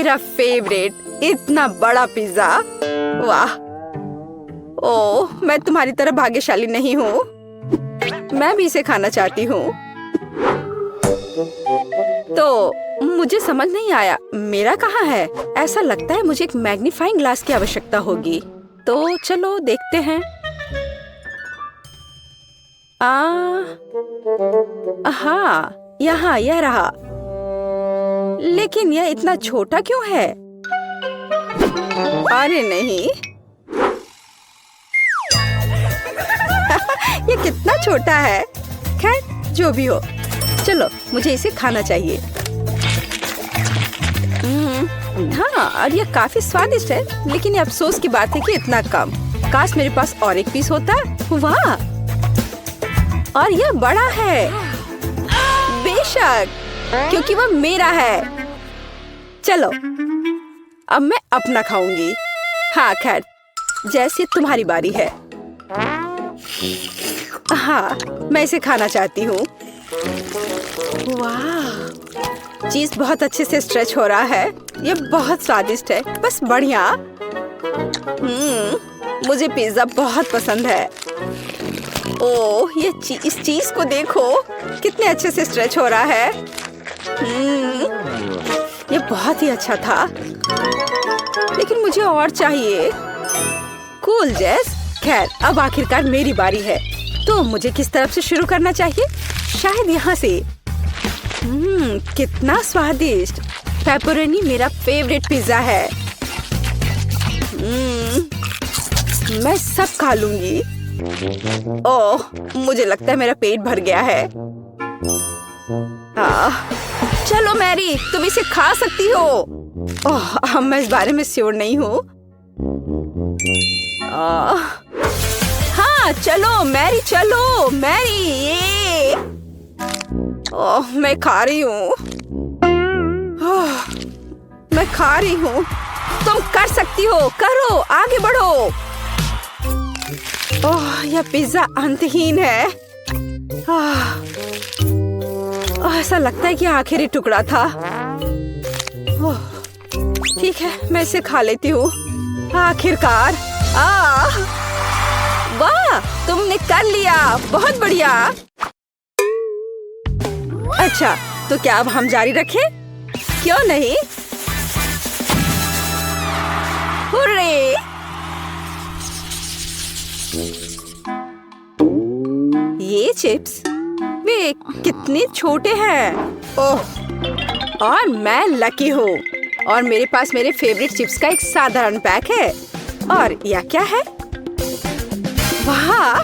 मेरा फेवरेट इतना बड़ा पिज्जा। वाह! ओह, मैं तुम्हारी तरह भाग्यशाली नहीं हूँ। मैं भी इसे खाना चाहती हूँ। तो मुझे समझ नहीं आया, मेरा कहाँ है? ऐसा लगता है मुझे एक मैग्नीफाइंग ग्लास की आवश्यकता होगी। तो चलो देखते हैं। हाँ, यहाँ यह रहा। लेकिन यह इतना छोटा क्यों है? अरे नहीं। ये कितना छोटा है। खैर, जो भी हो, चलो मुझे इसे खाना चाहिए। हाँ, और यह काफी स्वादिष्ट है, लेकिन ये अफसोस की बात है कि इतना कम। काश मेरे पास और एक पीस होता। वाह! और यह बड़ा है। बेशक, क्योंकि वह मेरा है। चलो, अब मैं अपना खाऊंगी। हाँ, खैर, जैसे तुम्हारी बारी है। हाँ, मैं इसे खाना चाहती हूँ। वाह! चीज बहुत अच्छे से स्ट्रेच हो रहा है। ये बहुत स्वादिष्ट है, बस बढ़िया। मुझे पिज्जा बहुत पसंद है। ओह, इस चीज को देखो, कितने अच्छे से स्ट्रेच हो रहा है। ये बहुत ही अच्छा था, लेकिन मुझे और चाहिए। कूल जेस। खैर, अब आखिरकार मेरी बारी है। तो मुझे किस तरफ से शुरू करना चाहिए? शायद यहाँ से। कितना स्वादिष्ट। पेपरोनी मेरा फेवरेट पिज्जा है। मैं सब खा लूंगी। ओह, मुझे लगता है मेरा पेट भर गया है। चलो मैरी, तुम इसे खा सकती हो। ओह, मैं इस बारे में श्योर नहीं हूँ। हाँ, चलो मैरी, चलो मैरी। ये ओह, मैं खा रही हूँ। मैं खा रही हूँ। तुम कर सकती हो, करो, आगे बढ़ो। ओह, यह पिज्जा अंतहीन है। ऐसा लगता है कि आखिरी टुकड़ा था। ठीक है, मैं इसे खा लेती हूँ। आखिरकार। वाह, तुमने कर लिया, बहुत बढ़िया। अच्छा, तो क्या अब हम जारी रखें? क्यों नहीं? हुर्रे! ये चिप्स, वे कितने छोटे हैं। ओह, और मैं लकी हूँ। और मेरे पास मेरे फेवरेट चिप्स का एक साधारण पैक है। और यह क्या है? वाह,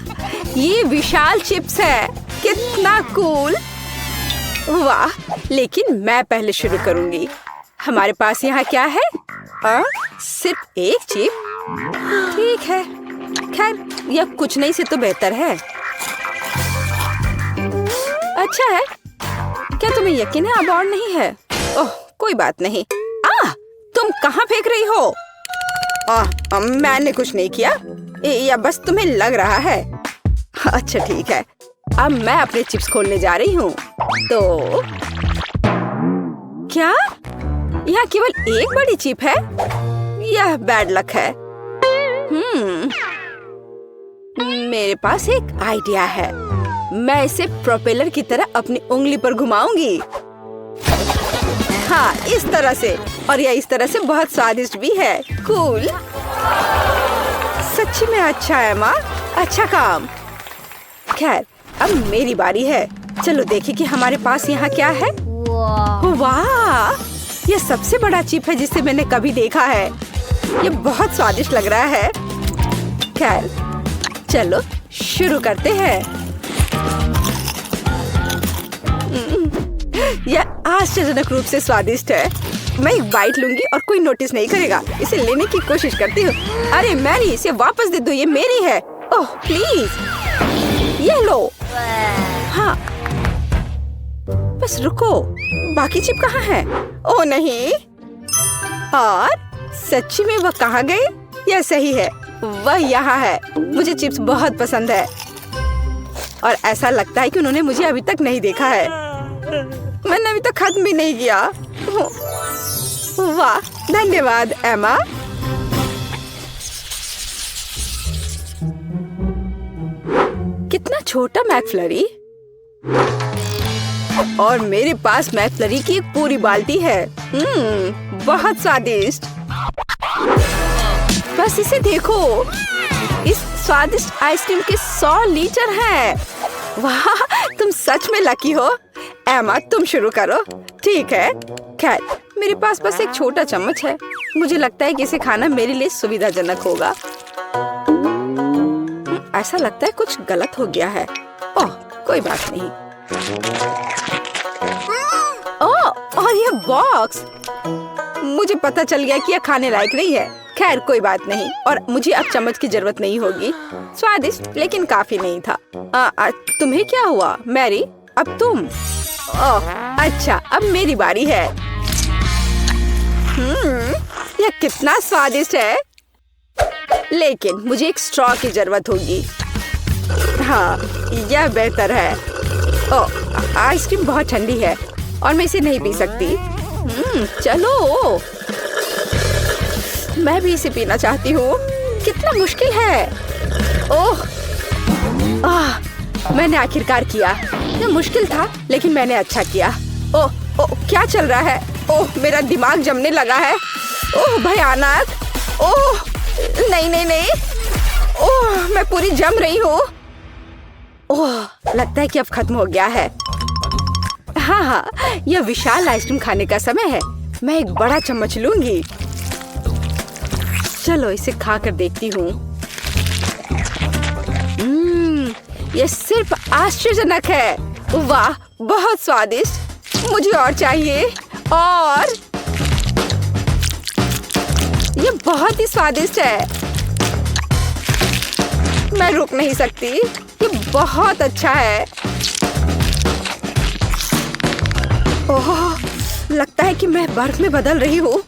ये विशाल चिप्स है। कितना कूल। वाह, लेकिन मैं पहले शुरू करूंगी। हमारे पास यहाँ क्या है? सिर्फ एक चिप। ठीक है, खैर, यह कुछ नहीं से तो बेहतर है। अच्छा है। क्या तुम्हें यकीन है अब और नहीं है? ओह, कोई बात नहीं। तुम कहाँ फेंक रही हो? मैंने कुछ नहीं किया, या बस तुम्हें लग रहा है। अच्छा ठीक है, अब मैं अपने चिप्स खोलने जा रही हूँ। तो क्या यहाँ केवल एक बड़ी चिप है? यह बैड लक है। मेरे पास एक आइडिया है। मैं इसे प्रोपेलर की तरह अपनी उंगली पर घुमाऊंगी। हाँ, इस तरह से। और यह इस तरह से बहुत स्वादिष्ट भी है। कूल। सच्ची में अच्छा है माँ, अच्छा काम। खैर, अब मेरी बारी है। चलो देखें कि हमारे पास यहाँ क्या है। वाह, यह सबसे बड़ा चिप है जिसे मैंने कभी देखा है। यह बहुत स्वादिष्ट लग रहा है। खैर, चलो शुरू करते हैं। यह आश्चर्यजनक रूप से स्वादिष्ट है। मैं एक बाइट लूंगी और कोई नोटिस नहीं करेगा। इसे लेने की कोशिश करती हूँ। अरे मैरी, इसे वापस दे दो, ये मेरी है। ओह प्लीज, ये लो। हाँ, बस रुको, बाकी चिप कहाँ है? ओह नहीं। और सच्ची में वह कहाँ गए? यह सही है, वह यहाँ है। मुझे चिप्स बहुत पसंद है और ऐसा लगता है कि उन्होंने मुझे अभी तक नहीं देखा है। मैंने अभी तक खत्म भी नहीं किया। वाह, धन्यवाद एमा। कितना छोटा मैकफ्लरी, और मेरे पास मैकफ्लरी की एक पूरी बाल्टी है। बहुत स्वादिष्ट। बस इसे देखो, इस स्वादिष्ट आइसक्रीम के 100 लीटर हैं। वाह, तुम सच में लकी हो। एमा, तुम शुरू करो। ठीक है। खैर, मेरे पास बस एक छोटा चम्मच है। मुझे लगता है कि इसे खाना मेरे लिए सुविधाजनक होगा। ऐसा लगता है कुछ गलत हो गया है। ओह, कोई बात नहीं। ओह, और ये बॉक्स, मुझे पता चल गया कि यह खाने लायक नहीं है। खैर, कोई बात नहीं, और मुझे अब चम्मच की जरूरत नहीं होगी। स्वादिष्ट लेकिन काफी नहीं था। तुम्हें क्या हुआ मैरी? अब तुम। ओह, अच्छा, अब मेरी बारी है। यह कितना स्वादिष्ट है, लेकिन मुझे एक स्ट्रॉ की जरूरत होगी। हाँ, यह बेहतर है। ओह, आइसक्रीम बहुत ठंडी है और मैं इसे नहीं पी सकती। चलो, मैं भी इसे पीना चाहती हूँ। कितना मुश्किल है। ओह, मैंने आखिरकार किया। यह मुश्किल था, लेकिन मैंने अच्छा किया। ओह, क्या चल रहा है? ओह, मेरा दिमाग जमने लगा है। ओह, भयानक। ओह, नहीं नहीं नहीं। ओह, मैं पूरी जम रही हूँ। ओह, लगता है कि अब खत्म हो गया है। हाँ, यह विशाल आइसक्रीम खाने का समय है। मैं एक बड़ा चम्मच लूंगी। चलो, इसे खाकर देखती हूँ। यह सिर्फ आश्चर्यजनक है। वाह, बहुत स्वादिष्ट। मुझे और चाहिए। और ये बहुत ही स्वादिष्ट है। मैं रुक नहीं सकती। ये बहुत अच्छा है। ओह, लगता है कि मैं बर्फ में बदल रही हूँ,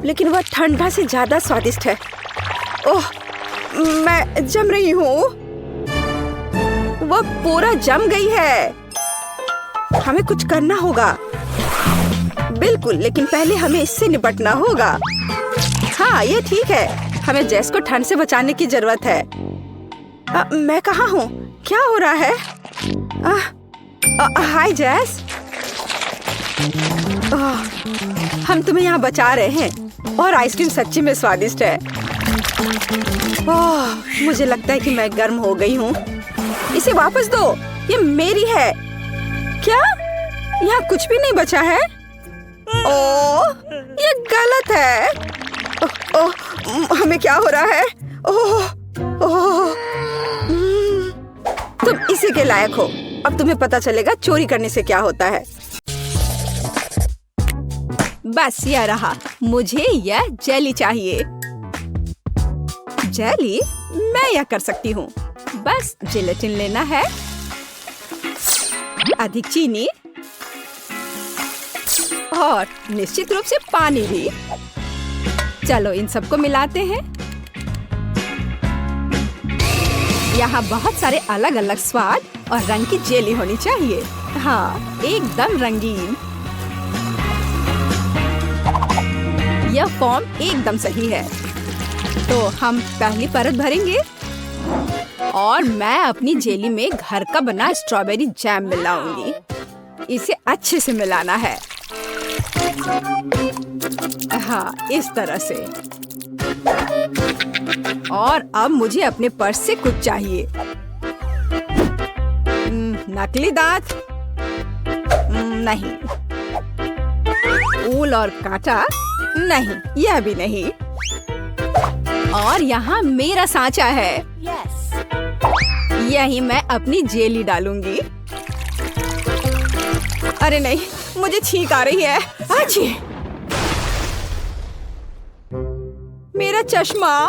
लेकिन वह ठंडा से ज्यादा स्वादिष्ट है। ओह, मैं जम रही हूँ। वह पूरा जम गई है। हमें कुछ करना होगा। बिल्कुल, लेकिन पहले हमें इससे निपटना होगा। हाँ, ये ठीक है। हमें जेस को ठंड से बचाने की जरूरत है। मैं कहाँ हूँ? क्या हो रहा है? हाय जेस। हम तुम्हें यहाँ बचा रहे हैं, और आइसक्रीम सच्ची में स्वादिष्ट है। मुझे लगता है कि मैं गर्म हो गई हूँ। इसे वापस दो, ये मेरी है। क्या? यहाँ कुछ भी नहीं बचा है? ओह, ये गलत है। हमें क्या हो रहा है? ओह, तुम इसी के लायक हो। अब तुम्हें पता चलेगा चोरी करने से क्या होता है। बस यह रहा। मुझे यह जेली चाहिए। जेली? मैं यह कर सकती हूँ। बस जिलेटिन लेना है, अधिक चीनी, और निश्चित रूप से पानी भी। चलो, इन सबको मिलाते हैं। यहाँ बहुत सारे अलग अलग स्वाद और रंग की जेली होनी चाहिए। हाँ, एकदम रंगीन। यह फॉर्म एकदम सही है। तो हम पहली परत भरेंगे, और मैं अपनी जेली में घर का बना स्ट्रॉबेरी जैम मिलाऊंगी। इसे अच्छे से मिलाना है। हाँ, इस तरह से। और अब मुझे अपने पर्स से कुछ चाहिए। नकली दांत? नहीं। ऊल और कांटा? नहीं, यह भी नहीं। और यहाँ मेरा सांचा है। यही मैं अपनी जेली डालूंगी। अरे नहीं, मुझे छींक आ रही है। अच्छी, मेरा चश्मा।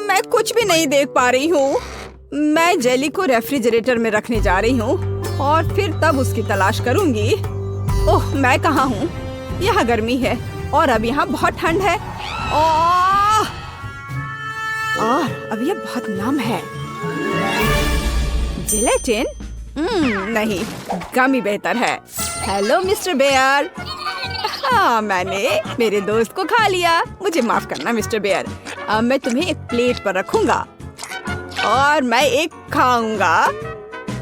मैं कुछ भी नहीं देख पा रही हूँ। मैं जेली को रेफ्रिजरेटर में रखने जा रही हूँ, और फिर तब उसकी तलाश करूंगी। ओह, मैं कहाँ हूँ? यहाँ गर्मी है, और अब यहाँ बहुत ठंड है। और अब यह बहुत नम है। जिलेटिन? नहीं, गमी बेहतर है। Hello mister Bear. हाँ, मैंने मेरे दोस्त को खा लिया। मुझे माफ करना मिस्टर बेयर। अब मैं तुम्हें एक प्लेट पर रखूंगा और मैं एक खाऊंगा।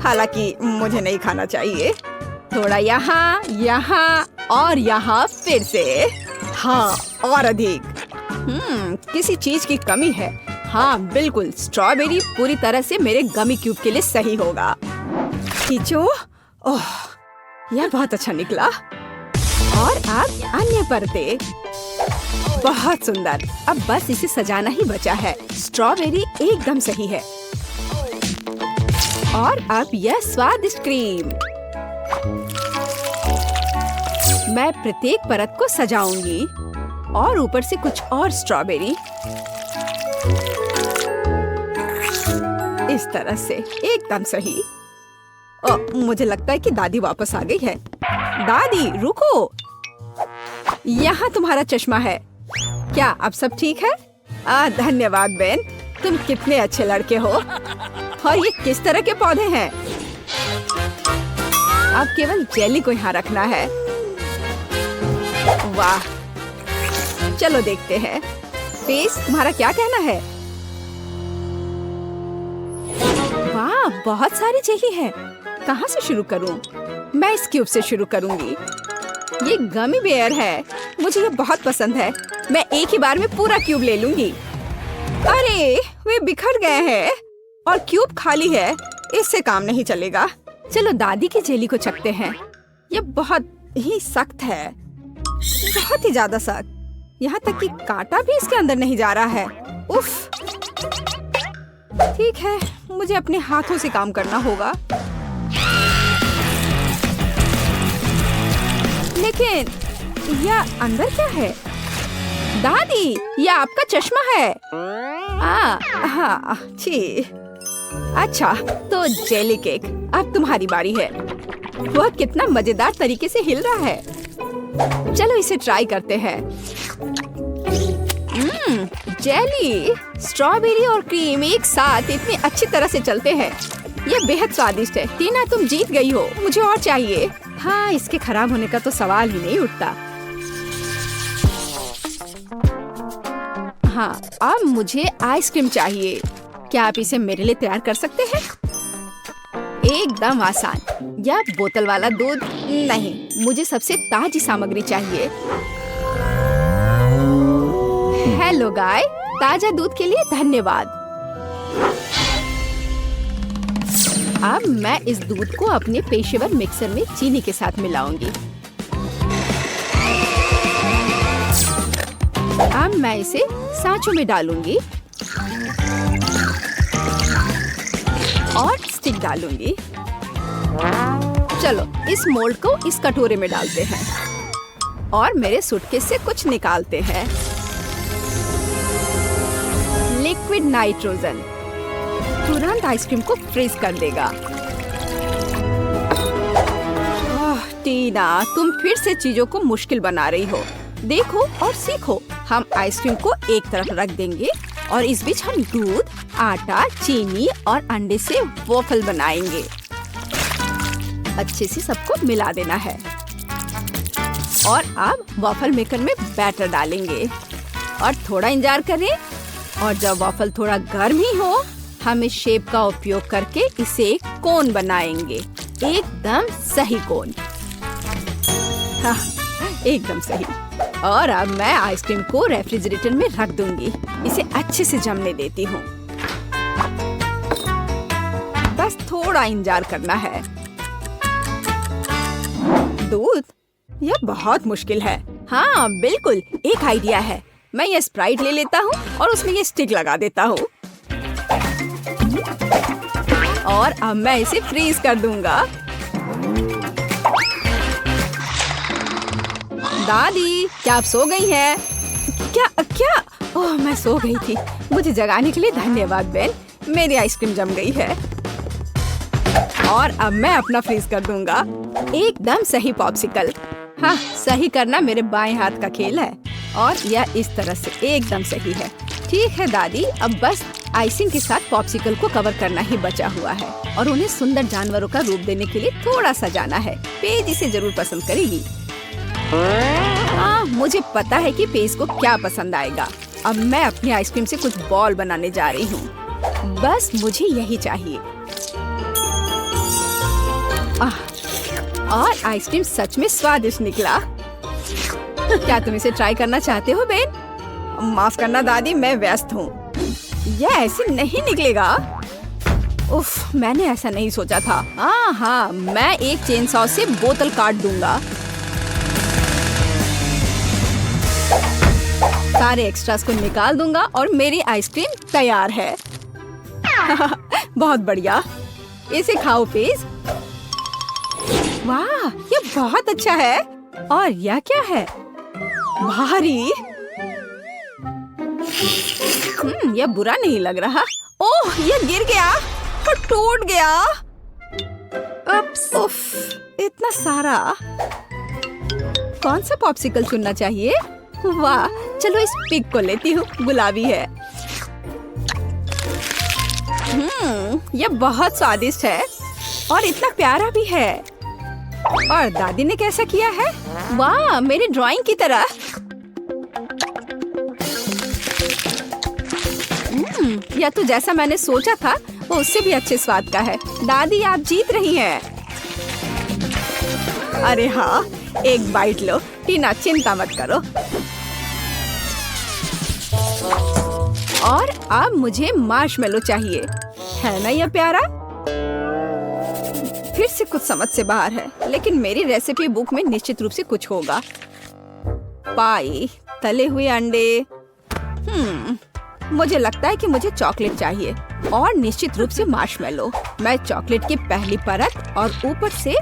हालांकि मुझे नहीं खाना चाहिए। थोड़ा यहाँ, यहाँ और यहाँ फिर से। हाँ, और अधिक। किसी चीज की कमी है। हाँ बिल्कुल, स्ट्रॉबेरी पूरी तरह से मेरे गमी क्यूब के लिए सही होगा। खींचो। ओह, यह बहुत अच्छा निकला। और अब अन्य परते। बहुत सुंदर। अब बस इसे सजाना ही बचा है। स्ट्रॉबेरी एकदम सही है। और अब यह स्वादिष्ट क्रीम। मैं प्रत्येक परत को सजाऊंगी और ऊपर से कुछ और स्ट्रॉबेरी। इस तरह से एकदम सही। मुझे लगता है कि दादी वापस आ गई है। दादी रुको, यहाँ तुम्हारा चश्मा है। क्या अब सब ठीक है? धन्यवाद बेन, तुम कितने अच्छे लड़के हो। और ये किस तरह के पौधे हैं? अब केवल जेली को यहाँ रखना है। वाह, चलो देखते हैं। फेस, तुम्हारा क्या कहना है? वाह, बहुत सारी जेली है। कहाँ से शुरू करूं? मैं इस क्यूब से शुरू करूंगी। ये गमी बेयर है, मुझे ये बहुत पसंद है। मैं एक ही बार में पूरा क्यूब ले लूंगी। अरे, वे बिखर गए हैं और क्यूब खाली है। इससे काम नहीं चलेगा। चलो दादी की जेली को चखते हैं। ये बहुत ही सख्त है, बहुत ही ज्यादा सख्त। यहाँ तक कि कांटा भी इसके अंदर नहीं जा रहा है। उफ। ठीक है, मुझे अपने हाथों से काम करना होगा। लेकिन यह अंदर क्या है? दादी, यह आपका चश्मा है। हाँ, छी। अच्छा, तो जेली केक, अब तुम्हारी बारी है। वह कितना मजेदार तरीके से हिल रहा है। चलो इसे ट्राई करते हैं। जेली, स्ट्रॉबेरी और क्रीम एक साथ इतनी अच्छी तरह से चलते हैं। यह बेहद स्वादिष्ट है। टीना, तुम जीत गई हो। मुझे और चाहिए। हाँ, इसके खराब होने का तो सवाल ही नहीं उठता। हाँ, अब मुझे आइसक्रीम चाहिए। क्या आप इसे मेरे लिए तैयार कर सकते हैं? एकदम आसान। या बोतल वाला दूध? नहीं, मुझे सबसे ताजी सामग्री चाहिए। हेलो गाय, ताजा दूध के लिए धन्यवाद। अब मैं इस दूध को अपने पेशेवर मिक्सर में चीनी के साथ मिलाऊंगी। अब मैं इसे सांचों में डालूंगी और स्टिक डालूंगी। चलो इस मोल्ड को इस कटोरे में डालते हैं और मेरे सूटकेस से कुछ निकालते हैं। लिक्विड नाइट्रोजन तुरंत आइसक्रीम को फ्रीज कर देगा। टीना, तुम फिर से चीजों को मुश्किल बना रही हो। देखो और सीखो। हम आइसक्रीम को एक तरफ रख देंगे और इस बीच हम दूध, आटा, चीनी और अंडे से वॉफल बनाएंगे। अच्छे से सबको मिला देना है। और अब वॉफल मेकर में बैटर डालेंगे और थोड़ा इंतजार करें। और जब वॉफल थोड़ा गर्म ही हो, हम इस शेप का उपयोग करके इसे एक कोन बनाएंगे। एकदम सही कोन। हाँ, एकदम सही। और अब मैं आइसक्रीम को रेफ्रिजरेटर में रख दूंगी। इसे अच्छे से जमने देती हूँ। बस थोड़ा इंतजार करना है। दूध? यह बहुत मुश्किल है। हाँ बिल्कुल, एक आइडिया है। मैं ये स्प्राइट ले लेता हूँ और उसमें ये स्टिक लगा देता हूँ। और अब मैं इसे फ्रीज कर दूंगा। दादी, क्या आप सो गई हैं? क्या? ओह, मैं सो गई थी। मुझे जगाने के लिए धन्यवाद बेन। मेरी आइसक्रीम जम गई है। और अब मैं अपना फ्रीज कर दूंगा। एकदम सही पॉप्सिकल। हाँ, सही करना मेरे बाएं हाथ का खेल है। और यह इस तरह से एकदम सही है। ठीक है दादी, अब बस आइसिंग के साथ पॉप्सिकल को कवर करना ही बचा हुआ है और उन्हें सुंदर जानवरों का रूप देने के लिए थोड़ा सा जाना है। पेज इसे जरूर पसंद करेगी। हाँ, मुझे पता है कि पेस को क्या पसंद आएगा। अब मैं अपनी आइसक्रीम से कुछ बॉल बनाने जा रही हूँ। बस मुझे यही चाहिए। और आइसक्रीम सच में स्वादिष्ट निकला। क्या तुम इसे ट्राई करना चाहते हो बेन? माफ करना दादी, मैं व्यस्त हूँ। यह ऐसे नहीं निकलेगा। उफ, मैंने ऐसा नहीं सोचा था। हाँ, मैं एक चेन सॉ से बोतल काट दूंगा। सारे एक्स्ट्रास को निकाल दूंगा और मेरी आइसक्रीम तैयार है। बहुत बढ़िया, इसे खाओ प्लीज। वाह, ये बहुत अच्छा है। और यह क्या है? भारी। यह बुरा नहीं लग रहा। ओह, यह गिर गया और टूट गया। उफ, इतना सारा। कौन सा पॉप्सिकल चुनना चाहिए? वाह, चलो इस पिग को लेती हूँ, गुलाबी है। यह बहुत स्वादिष्ट है और इतना प्यारा भी है। और दादी ने कैसा किया है? वाह, मेरी ड्राइंग की तरह। यह तो जैसा मैंने सोचा था वो उससे भी अच्छे स्वाद का है। दादी, आप जीत रही हैं। अरे हाँ, एक बाइट लो। टीना, चिंता मत करो। और अब मुझे मार्शमेलो चाहिए, है ना यह प्यारा? फिर से कुछ समझ से बाहर है, लेकिन मेरी रेसिपी बुक में निश्चित रूप से कुछ होगा। पाई, तले हुए अंडे। मुझे लगता है कि मुझे चॉकलेट चाहिए और निश्चित रूप से मार्शमेलो। मैं चॉकलेट की पहली परत और ऊपर से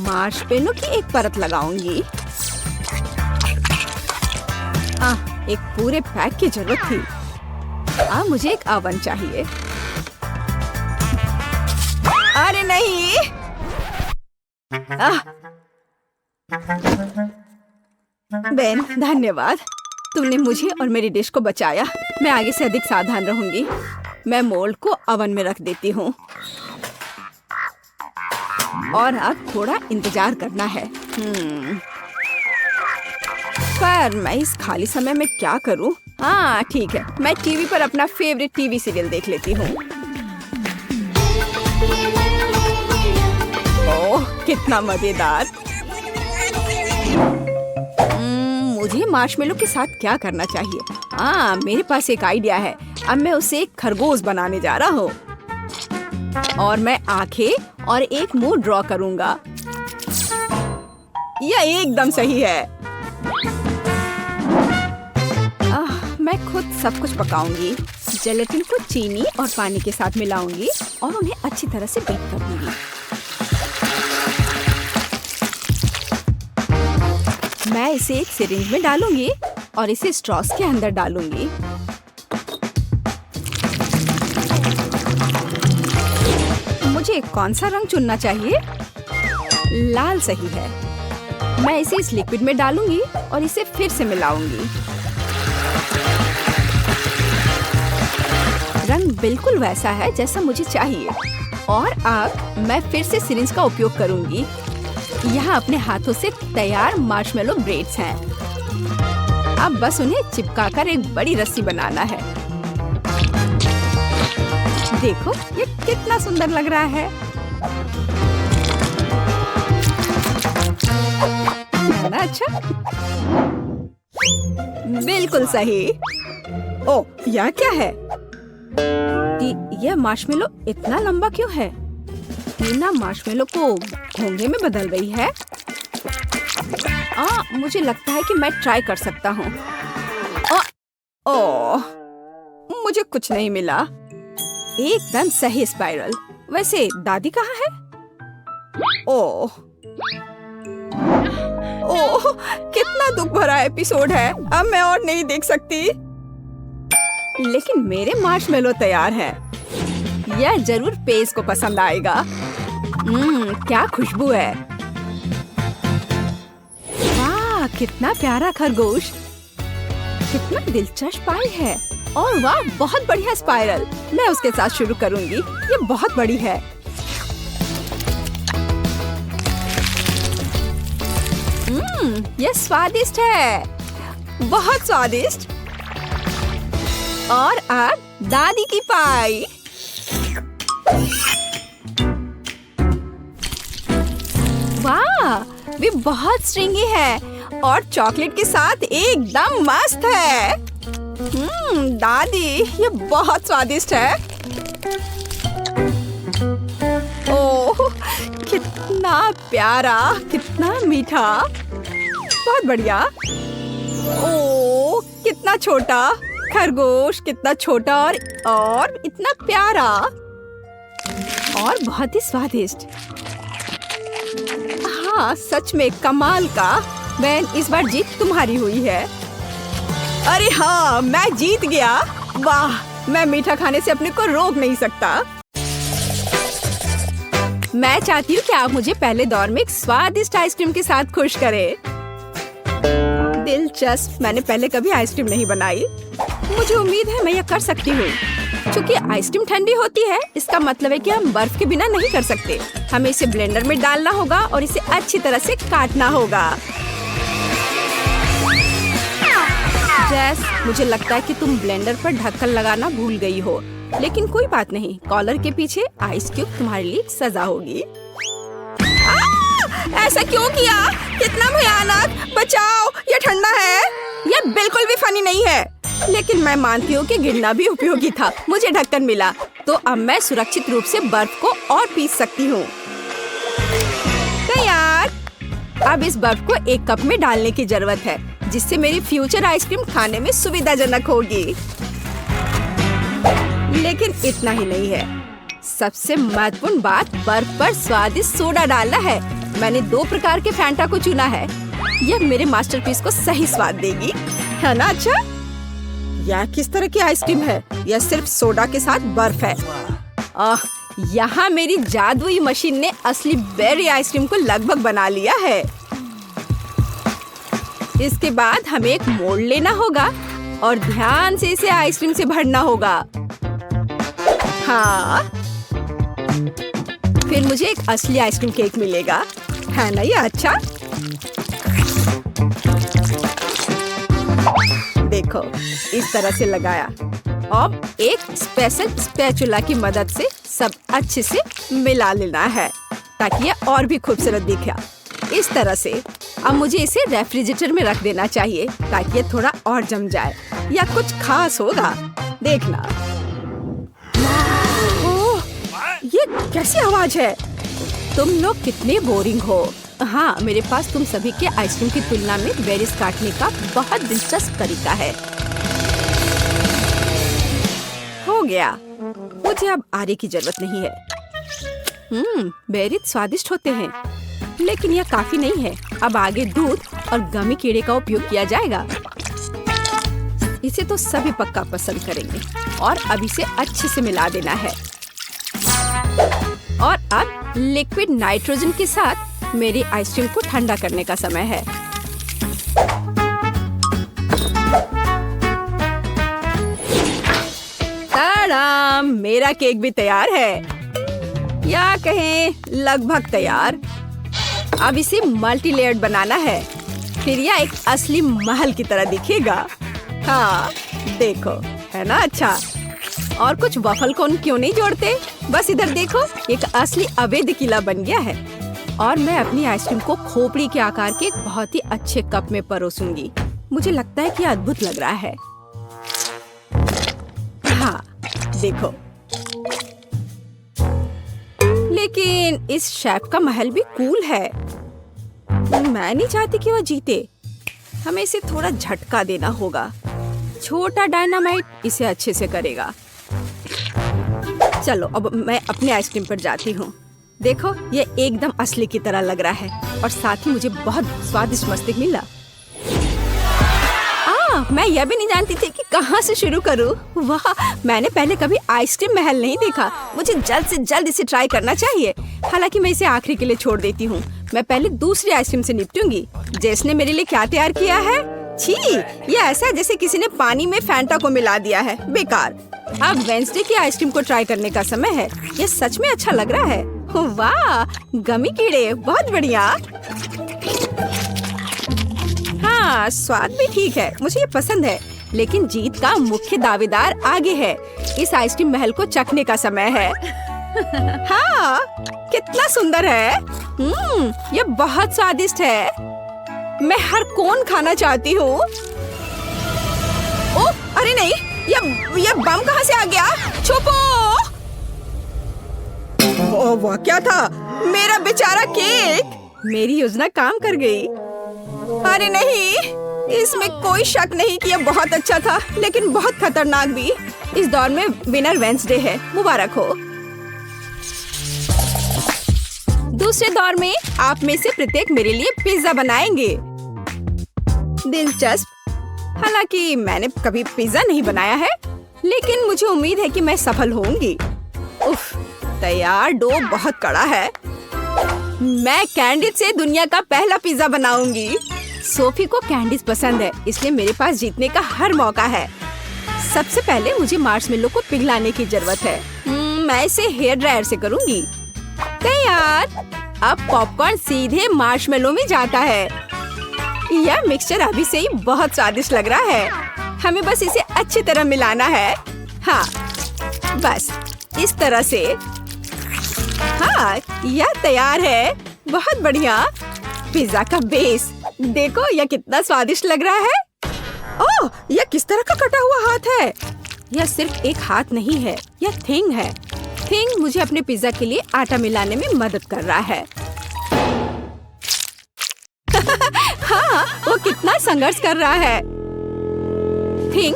मार्शमेलो की एक परत लगाऊंगी। एक पूरे पैक की जरूरत थी। अब मुझे एक ओवन चाहिए। अरे नहीं। बेन, धन्यवाद। तुमने मुझे और मेरी डिश को बचाया। मैं आगे से अधिक सावधान रहूंगी। मैं मोल्ड को ओवन में रख देती हूँ और अब थोड़ा इंतजार करना है। पर मैं इस खाली समय में क्या करूँ? हाँ ठीक है, मैं टीवी पर अपना फेवरेट टीवी सीरियल देख लेती हूँ। ओह, कितना मजेदार। मुझे मार्शमेलो के साथ क्या करना चाहिए? हाँ, मेरे पास एक आइडिया है। अब मैं उसे एक खरगोश बनाने जा रहा हूँ और मैं आंखें और एक मुंह ड्रॉ करूँगा। यह एकदम सही है। मैं खुद सब कुछ पकाऊंगी। जेलेटिन को चीनी और पानी के साथ मिलाऊंगी और उन्हें अच्छी तरह से बीट कर दूंगी। मैं इसे एक सिरिंज में डालूंगी और इसे स्ट्रॉस के अंदर डालूंगी। मुझे कौन सा रंग चुनना चाहिए? लाल सही है। मैं इसे इस लिक्विड में डालूंगी और इसे फिर से मिलाऊंगी। रंग बिल्कुल वैसा है जैसा मुझे चाहिए। और अब मैं फिर से सिरिंज का उपयोग करूंगी। यहाँ अपने हाथों से तैयार मार्शमेलो ब्रेड्स हैं। अब बस उन्हें चिपकाकर एक बड़ी रस्सी बनाना है। देखो, ये कितना सुंदर लग रहा है। है ना अच्छा? बिल्कुल सही। ओह, यह क्या है? यह मार्शमेलो इतना लंबा क्यों है? टीना मार्शमेलो को घोंघे में बदल रही है। मुझे लगता है कि मैं ट्राई कर सकता हूँ। ओह, मुझे कुछ नहीं मिला। एकदम सही स्पाइरल। वैसे दादी कहाँ है? ओह, कितना दुख भरा एपिसोड है। अब मैं और नहीं देख सकती। लेकिन मेरे मार्शमेलो तैयार है। यह जरूर पेस को पसंद आएगा। क्या खुशबू है। वाह, कितना प्यारा खरगोश। कितना दिलचस्प पाई है। और वाह, बहुत बढ़िया स्पाइरल। मैं उसके साथ शुरू करूंगी। ये बहुत बड़ी है। ये स्वादिष्ट है, बहुत स्वादिष्ट। और अब दादी की पाई। वाह, वे बहुत स्ट्रिंगी है और चॉकलेट के साथ एकदम मस्त है। दादी, ये बहुत स्वादिष्ट है। ओह, कितना प्यारा, कितना मीठा, बहुत बढ़िया। ओह, कितना छोटा खरगोश, कितना छोटा और इतना प्यारा और बहुत ही स्वादिष्ट। हाँ, सच में कमाल का। बहन, इस बार जीत तुम्हारी हुई है। अरे हाँ, मैं जीत गया। वाह, मैं मीठा खाने से अपने को रोक नहीं सकता। मैं चाहती हूँ कि आप मुझे पहले दौर में एक स्वादिष्ट आइसक्रीम के साथ खुश करें। दिलचस्प, मैंने पहले कभी आइसक्रीम नहीं बनाई। मुझे उम्मीद है मैं यह कर सकती हूँ। क्योंकि आइसक्रीम ठंडी होती है, इसका मतलब है कि हम बर्फ के बिना नहीं कर सकते। हमें इसे ब्लेंडर में डालना होगा और इसे अच्छी तरह से काटना होगा। जैस, मुझे लगता है कि तुम ब्लेंडर पर ढक्कन लगाना भूल गई हो, लेकिन कोई बात नहीं, कॉलर के पीछे आइस क्यूब तुम्हारे लिए सजा होगी। ऐसा क्यों किया? कितना भयानक! बचाओ, ये ठंडा है। यह बिल्कुल भी फनी नहीं है, लेकिन मैं मानती हूँ कि गिरना भी उपयोगी था। मुझे ढक्कन मिला, तो अब मैं सुरक्षित रूप से बर्फ को और पीस सकती हूँ। तैयार। अब इस बर्फ को एक कप में डालने की जरूरत है, जिससे मेरी फ्यूचर आइसक्रीम खाने में सुविधाजनक होगी। लेकिन इतना ही नहीं है, सबसे महत्वपूर्ण बात बर्फ पर स्वादिष्ट सोडा डालना है। मैंने 2 प्रकार के फैंटा को चुना है। यह मेरे मास्टरपीस को सही स्वाद देगी, है ना? अच्छा, यह किस तरह की आइसक्रीम है? यह सिर्फ सोडा के साथ बर्फ है। यहाँ मेरी जादुई मशीन ने असली बेरी आइसक्रीम को लगभग बना लिया है। इसके बाद हमें एक मोल्ड लेना होगा और ध्यान से इसे आइसक्रीम से भरना होगा। हाँ, फिर मुझे एक असली आइसक्रीम केक मिलेगा, है ना? ये अच्छा। देखो, इस तरह से लगाया। अब एक स्पेशल स्पैचुला की मदद से सब अच्छे से मिला लेना है, ताकि यह और भी खूबसूरत दिखे। इस तरह से अब मुझे इसे रेफ्रिजरेटर में रख देना चाहिए, ताकि ये थोड़ा और जम जाए या कुछ खास होगा, देखना। ओह, ये कैसी आवाज है? तुम लोग कितने बोरिंग हो। हाँ, मेरे पास तुम सभी के आइसक्रीम की तुलना में बेरीज काटने का बहुत दिलचस्प तरीका है। हो गया, मुझे अब आरे की जरूरत नहीं है। बेरीज स्वादिष्ट होते हैं, लेकिन यह काफी नहीं है। अब आगे दूध और गमी कीड़े का उपयोग किया जाएगा। इसे तो सभी पक्का पसंद करेंगे। और अब इसे अच्छे से मिला देना है। और अब लिक्विड नाइट्रोजन के साथ मेरी आइसक्रीम को ठंडा करने का समय है। ताड़ाम, मेरा केक भी तैयार है, या कहें लगभग तैयार। अब इसे मल्टी लेयर्ड बनाना है, फिर यह एक असली महल की तरह दिखेगा। हाँ, देखो, है ना अच्छा? और कुछ वफल कोन क्यों नहीं जोड़ते? बस इधर देखो, एक असली अवैध किला बन गया है। और मैं अपनी आइसक्रीम को खोपड़ी के आकार के एक बहुत ही अच्छे कप में परोसूंगी। मुझे लगता है कि अद्भुत लग रहा है। हाँ, देखो। लेकिन इस शेफ का महल भी कूल है। मैं नहीं चाहती कि वह जीते। हमें इसे थोड़ा झटका देना होगा। छोटा डायनामाइट इसे अच्छे से करेगा। चलो, अब मैं अपने आइसक्रीम पर जाती हूँ। देखो, ये एकदम असली की तरह लग रहा है और साथ ही मुझे बहुत स्वादिष्ट मस्तिष्क मिला। मैं यह भी नहीं जानती थी कि कहाँ से शुरू करूँ। वाह, मैंने पहले कभी आइसक्रीम महल नहीं देखा। मुझे जल्द से जल्द इसे ट्राई करना चाहिए। हालांकि मैं इसे आखिरी के लिए छोड़ देती हूँ। मैं पहले दूसरी आइसक्रीम से निपटूंगी। जेस ने मेरे लिए क्या तैयार किया है? छी, ये ऐसा है जैसे किसी ने पानी में फैंटा को मिला दिया है। बेकार। अब वेंसडे की आइसक्रीम को ट्राई करने का समय है। ये सच में अच्छा लग रहा है। वाह, गमी कीड़े, बहुत बढ़िया। हाँ, स्वाद भी ठीक है, मुझे ये पसंद है। लेकिन जीत का मुख्य दावेदार आगे है। इस आइसक्रीम महल को चखने का समय है। हाँ, कितना सुंदर है। ये बहुत स्वादिष्ट है। मैं हर कोन खाना चाहती हूँ। ओह, अरे नहीं, ये बम कहाँ से आ गया? छुपो! ओह, वह क्या था? मेरा बेचारा केक! मेरी योजना काम कर गई। अरे नहीं, इसमें कोई शक नहीं कि यह बहुत अच्छा था, लेकिन बहुत खतरनाक भी। इस दौर में विनर वेंसडे है, मुबारक हो। दूसरे दौर में आप में से प्रत्येक मेरे लिए पिज्जा बनाएंगे। दिलचस्प। हालांकि मैंने कभी पिज्जा नहीं बनाया है, लेकिन मुझे उम्मीद है कि मैं सफल होंगी। उफ, तैयार डो बहुत कड़ा है। मैं कैंडिस से दुनिया का पहला पिज्जा बनाऊंगी। सोफी को कैंडीज पसंद है, इसलिए मेरे पास जीतने का हर मौका है। सबसे पहले मुझे मार्शमेलो को पिघलाने की जरूरत है। मैं इसे हेयर ड्रायर से करूंगी। तैयार। अब पॉपकॉर्न सीधे मार्शमेलो में जाता है। यह मिक्सचर अभी से ही बहुत स्वादिष्ट लग रहा है। हमें बस इसे अच्छी तरह मिलाना है। हाँ, बस इस तरह से। हाँ, यह तैयार है। बहुत बढ़िया। पिज्जा का बेस देखो, यह कितना स्वादिष्ट लग रहा है। ओह, यह किस तरह का कटा हुआ हाथ है? यह सिर्फ एक हाथ नहीं है, यह थिंग है। थिंग मुझे अपने पिज्जा के लिए आटा मिलाने में मदद कर रहा है। हाँ, वो कितना संघर्ष कर रहा है। थिंग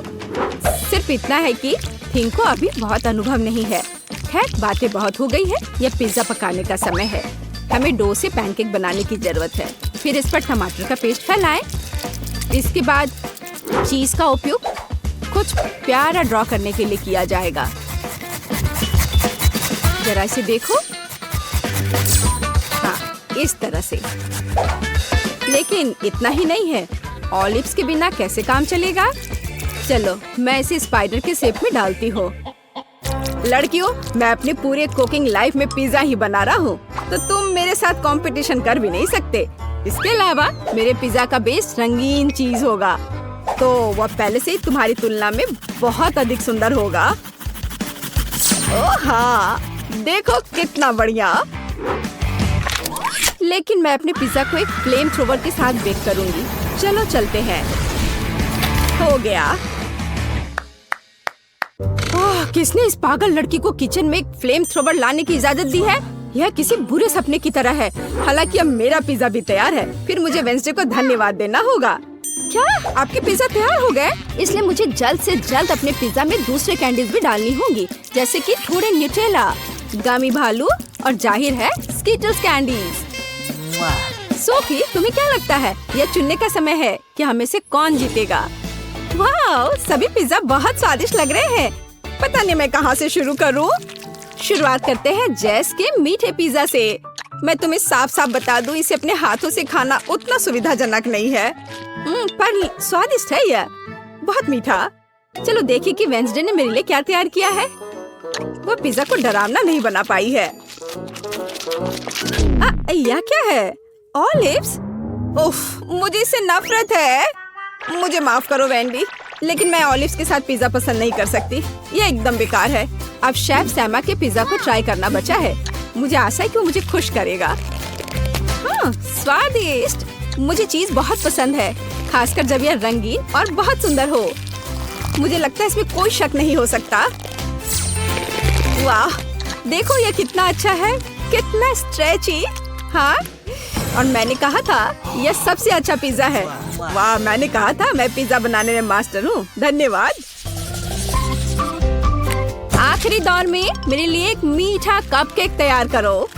सिर्फ इतना है कि थिंग को अभी बहुत अनुभव नहीं है। खैर, बातें बहुत हो गई है। यह पिज्जा पकाने का समय है। हमें डो से पैनकेक बनाने की जरूरत है। फिर इस पर टमाटर का पेस्ट फैलाएं। इसके बाद चीज का उपयोग कुछ प्यारा ड्रॉ करने के लिए किया जाएगा। जरा इसे देखो। हाँ, इस तरह से। लेकिन इतना ही नहीं है। ऑलिव्स के बिना कैसे काम चलेगा? चलो, मैं इसे स्पाइडर के शेप में डालती हूँ। लड़कियों, मैं अपने पूरे कुकिंग लाइफ में पिज्जा ही बना रहा हूँ, तो तुम मेरे साथ कंपटीशन कर भी नहीं सकते। इसके अलावा मेरे पिज्जा का बेस रंगीन चीज होगा, तो वह पहले से ही तुम्हारी तुलना में बहुत अधिक सुंदर होगा। ओह हाँ, देखो कितना बढ़िया। लेकिन मैं अपने पिज्जा को एक फ्लेम थ्रोवर के साथ बेक करूंगी। चलो चलते हैं। हो गया। ओह, किसने इस पागल लड़की को किचन में एक फ्लेम थ्रोवर लाने की इजाजत दी है? यह किसी बुरे सपने की तरह है। हालांकि अब मेरा पिज्जा भी तैयार है। फिर मुझे वेंसडे को धन्यवाद देना होगा। क्या आपके पिज्जा तैयार हो गए? इसलिए मुझे जल्द से जल्द अपने पिज्जा में दूसरे कैंडीज भी डालनी होंगी, जैसे कि थोड़े न्यूटेला, गमी भालू और जाहिर है स्कीटल्स कैंडीज। सोफी, तुम्हें क्या लगता है? यह चुनने का समय है कि हमें से कौन जीतेगा। वाह, सभी पिज्जा बहुत स्वादिष्ट लग रहे हैं। पता नहीं मैं कहाँ से शुरू करूँ। शुरुआत करते हैं जेस के मीठे पिज्जा से। मैं तुम्हें साफ साफ बता दूं, इसे अपने हाथों से खाना उतना सुविधाजनक नहीं है। पर स्वादिष्ट है यह, बहुत मीठा। चलो देखिए कि वेंसडे ने मेरे लिए क्या तैयार किया है। वो पिज्जा को डरावना नहीं बना पाई है। यह क्या है? ऑलिव्स? उफ, मुझे इससे नफरत है। मुझे माफ करो वेंडी, लेकिन मैं ऑलिव्स के साथ पिज्जा पसंद नहीं कर सकती। यह एकदम बेकार है। अब शेफ सैमा के पिज्जा को ट्राई करना बचा है। मुझे आशा है कि वो मुझे खुश करेगा। हाँ, स्वादिष्ट। मुझे चीज बहुत पसंद है, खासकर जब यह रंगीन और बहुत सुंदर हो। मुझे लगता है इसमें कोई शक नहीं हो सकता। वाह, देखो यह कितना अच्छा है, कितना स्ट्रेची। हाँ, और मैंने कहा था यह सबसे अच्छा पिज्जा है। वाह, मैंने कहा था मैं पिज्जा बनाने में मास्टर हूँ। धन्यवाद। आखिरी दौर में मेरे लिए एक मीठा कपकेक तैयार करो।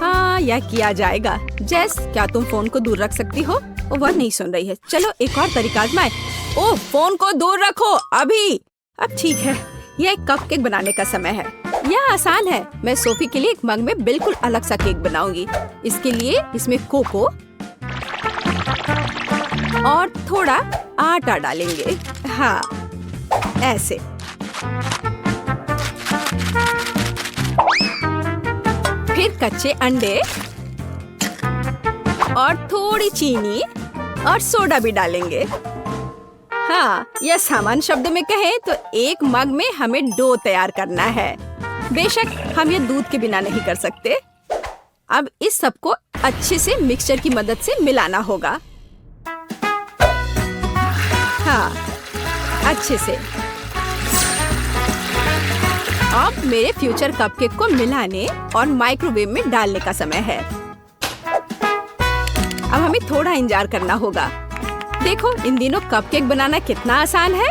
हाँ, यह किया जाएगा। जेस, क्या तुम फोन को दूर रख सकती हो? वह नहीं सुन रही है। चलो एक और तरीका आजमाएं। ओह, फोन को दूर रखो अभी। अब ठीक है, यह एक कपकेक बनाने का समय है। यह आसान है। मैं सोफी के लिए एक मग में बिल्कुल अलग सा केक बनाऊंगी। इसके लिए इसमें कोको और थोड़ा आटा डालेंगे। हाँ, ऐसे। फिर कच्चे अंडे और थोड़ी चीनी और सोडा भी डालेंगे। हाँ, यह सामान्य शब्दों में कहें तो एक मग में हमें डो तैयार करना है। बेशक हम ये दूध के बिना नहीं कर सकते। अब इस सब को अच्छे से मिक्सचर की मदद से मिलाना होगा। हाँ, अच्छे से। अब मेरे फ्यूचर कपकेक को मिलाने और माइक्रोवेव में डालने का समय है। अब हमें थोड़ा इंतजार करना होगा। देखो, इन दिनों कपकेक बनाना कितना आसान है।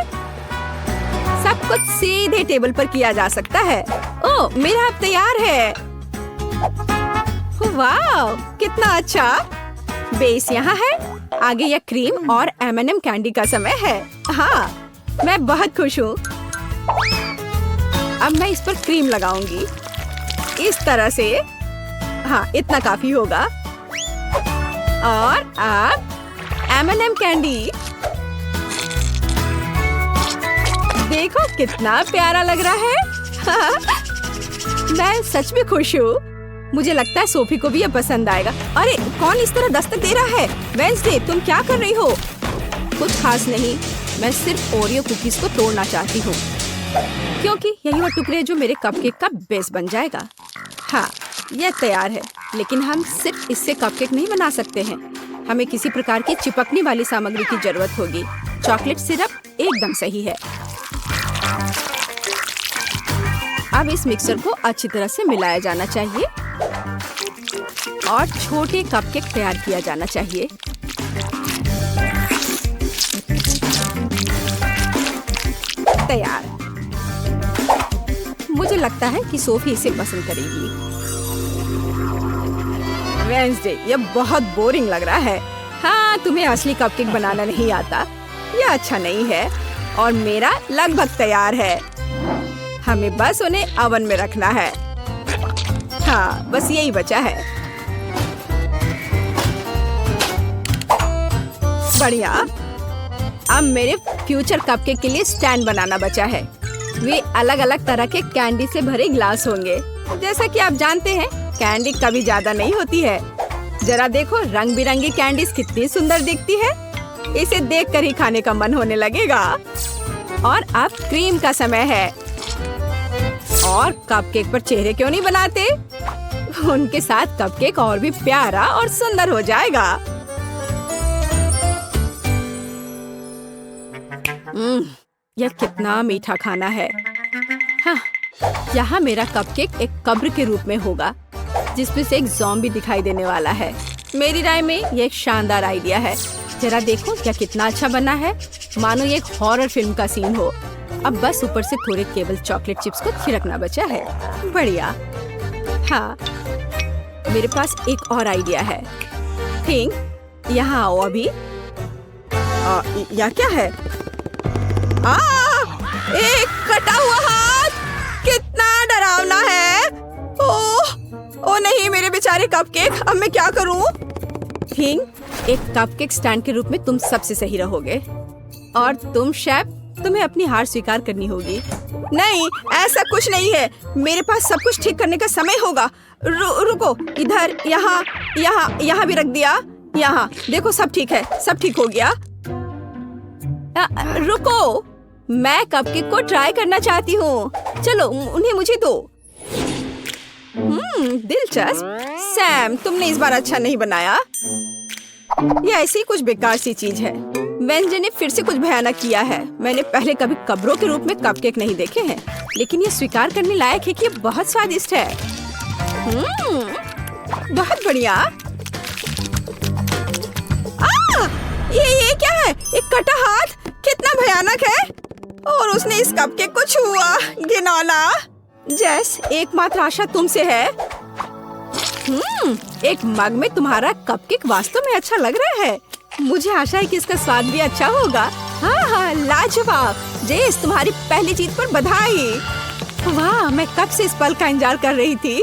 सब कुछ सीधे टेबल पर किया जा सकता है। ओह, मेरा अब तैयार है। वाह, कितना अच्छा। बेस यहाँ है। आगे यह क्रीम और M&M कैंडी का समय है। हाँ, मैं बहुत खुश हूँ। अब मैं इस पर क्रीम लगाऊंगी इस तरह से। हाँ, इतना काफी होगा। और अब M&M कैंडी। देखो कितना प्यारा लग रहा है। मैं सच में खुश हूँ। मुझे लगता है सोफी को भी यह पसंद आएगा। अरे, कौन इस तरह दस्तक दे रहा है? वेंसडे, तुम क्या कर रही हो? कुछ खास नहीं, मैं सिर्फ ओरियो कुकीज को तोड़ना चाहती हूँ, क्योंकि यही वो टुकड़े जो मेरे कपकेक का बेस बन जाएगा। हाँ, यह तैयार है, लेकिन हम सिर्फ इससे कपकेक नहीं बना सकते हैं। हमें किसी प्रकार की चिपकने वाली सामग्री की जरूरत होगी। चॉकलेट सिरप एकदम सही है। अब इस मिक्सर को अच्छी तरह से मिलाया जाना चाहिए और छोटे कपकेक तैयार किया जाना चाहिए। तैयार। मुझे लगता है कि सोफी इसे पसंद करेगी। वेंसडे, यह बहुत बोरिंग लग रहा है। हाँ, तुम्हें असली कपकेक बनाना नहीं आता। यह अच्छा नहीं है। और मेरा लगभग तैयार है। हमें बस उन्हें ओवन में रखना है। हाँ, बस यही बचा है। बढ़िया। अब मेरे फ्यूचर कपकेक के लिए स्टैंड बनाना बचा है। वे अलग अलग तरह के कैंडी से भरे ग्लास होंगे। जैसा कि आप जानते हैं, कैंडी कभी ज्यादा नहीं होती है। जरा देखो, रंग बिरंगी कैंडीज कितनी सुंदर दिखती है। इसे देखकर ही खाने का मन होने लगेगा। और अब क्रीम का समय है। और कपकेक पर चेहरे क्यों नहीं बनाते? उनके साथ कपकेक और भी प्यारा और सुंदर हो जाएगा। यह कितना मीठा खाना है। हाँ, यहाँ मेरा कपकेक एक कब्र के रूप में होगा, जिसमें से एक ज़ॉम्बी दिखाई देने वाला है। मेरी राय में यह एक शानदार आइडिया है। जरा देखो, क्या कितना अच्छा बना है, मानो ये एक हॉरर फिल्म का सीन हो। अब बस ऊपर से थोड़े केवल चॉकलेट चिप्स को छिड़कना बचा है। बढ़िया। हाँ, मेरे पास एक और आइडिया है। थिंक, यहाँ आओ अभी। यह क्या है? एक कटा हुआ हाथ, कितना डरावना है। ओह नहीं, मेरे बेचारे कपकेक, अब मैं क्या करूं? थिंक, एक कपकेक स्टैंड के रूप में तुम सबसे सही रहोगे। और तुम शेफ, तुम्हें अपनी हार स्वीकार करनी होगी। नहीं, ऐसा कुछ नहीं है। मेरे पास सब कुछ ठीक करने का समय होगा। रुको, इधर, यहाँ, यहाँ, यहाँ भी रख दिया। यहाँ देखो, सब ठीक है, सब ठीक हो गया। रुको, मैं कपकेक को ट्राई करना चाहती हूँ। चलो, उन्हें मुझे दो। दिलचस्प। सैम, तुमने इस बार अच्छा नहीं बनाया। ये ऐसी कुछ बेकार सी चीज है। वेंसडे ने फिर से कुछ भयानक किया है। मैंने पहले कभी कब्रों के रूप में कपकेक नहीं देखे हैं, लेकिन ये स्वीकार करने लायक है कि ये बहुत स्वादिष्ट है। बहुत बढ़िया। ये क्या है? एक कटा हाथ, कितना भयानक है। और उसने इस कपकेक को छुआ। घिनौना। जेस, एकमात्र आशा तुमसे है। एक मग में तुम्हारा कपकेक वास्तव में अच्छा लग रहा है। मुझे आशा है कि इसका स्वाद भी अच्छा होगा। हाँ, लाजवाब। जेस, तुम्हारी पहली जीत पर बधाई। वाह, मैं कब से इस पल का इंतजार कर रही थी।